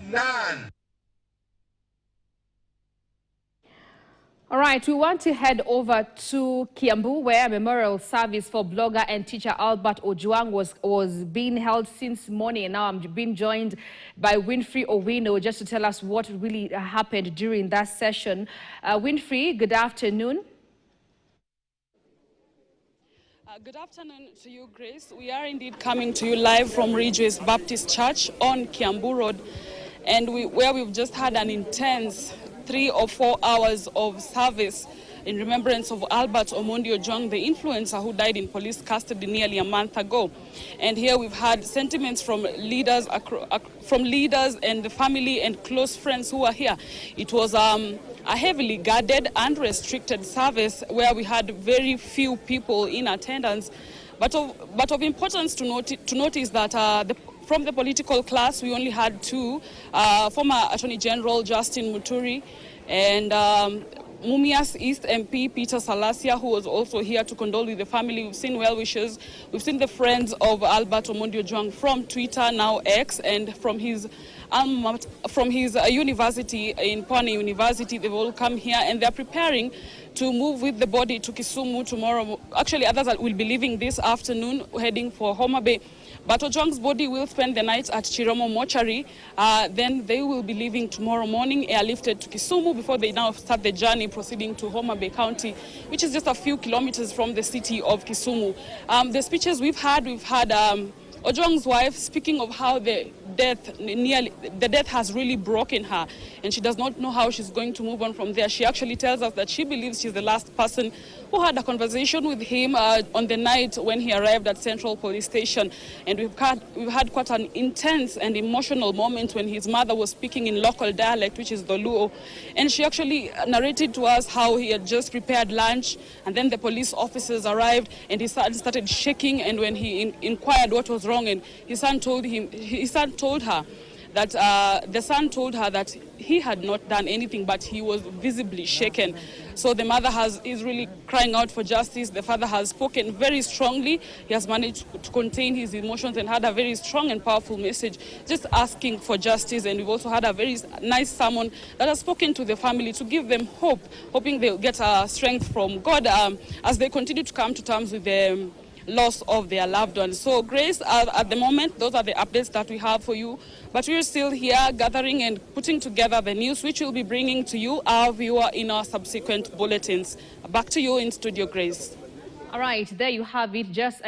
None. All right, we want to head over to Kiambu, where a memorial service for blogger and teacher Albert Ojwang was being held since morning. And now I'm being joined by Winfrey Owino just to tell us what really happened during that session. Winfrey, good afternoon. Good afternoon to you, Grace. We are indeed coming to you live from Ridgeways Baptist Church on Kiambu Road, and where we've just had an intense 3 or 4 hours of service in remembrance of Albert Ojwang, the influencer who died in police custody nearly a month ago. And here we've had sentiments from leaders and the family and close friends who are here. It was a heavily guarded and restricted service where we had very few people in attendance. But of importance to note is that from the political class, we only had two, former Attorney General Justin Muturi and Mumias East MP Peter Salasia, who was also here to condole with the family. We've seen well-wishers. We've seen the friends of Albert Ojwang from Twitter, now X, and from his university in Pwani University. They've all come here and they're preparing to move with the body to Kisumu tomorrow. Actually, others will be leaving this afternoon, heading for Homa Bay. But Ojwang's body will spend the night at Chiromo Mortuary. Then they will be leaving tomorrow morning, airlifted to Kisumu, before they now start the journey proceeding to Homa Bay County, which is just a few kilometers from the city of Kisumu. The speeches we've had Ojwang's wife speaking of how the death has really broken her, and she does not know how she's going to move on from there. She actually tells us that she believes she's the last person who had a conversation with him on the night when he arrived at Central Police Station. And we've had quite an intense and emotional moment when his mother was speaking in local dialect, which is the Luo, and she actually narrated to us how he had just prepared lunch, and then the police officers arrived, and his son started shaking, and when he inquired what was wrong, and his son told her that he had not done anything, but he was visibly shaken. So the mother is really crying out for justice. The father has spoken very strongly. He has managed to contain his emotions and had a very strong and powerful message, just asking for justice. And we've also had a very nice sermon that has spoken to the family to give them hope, hoping they'll get strength from God as they continue to come to terms with the loss of their loved ones. So, Grace, at the moment, those are the updates that we have for you. But we're still here gathering and putting together the news, which we'll be bringing to you, our viewer, in our subsequent bulletins. Back to you in studio, Grace. All right, there you have it. Just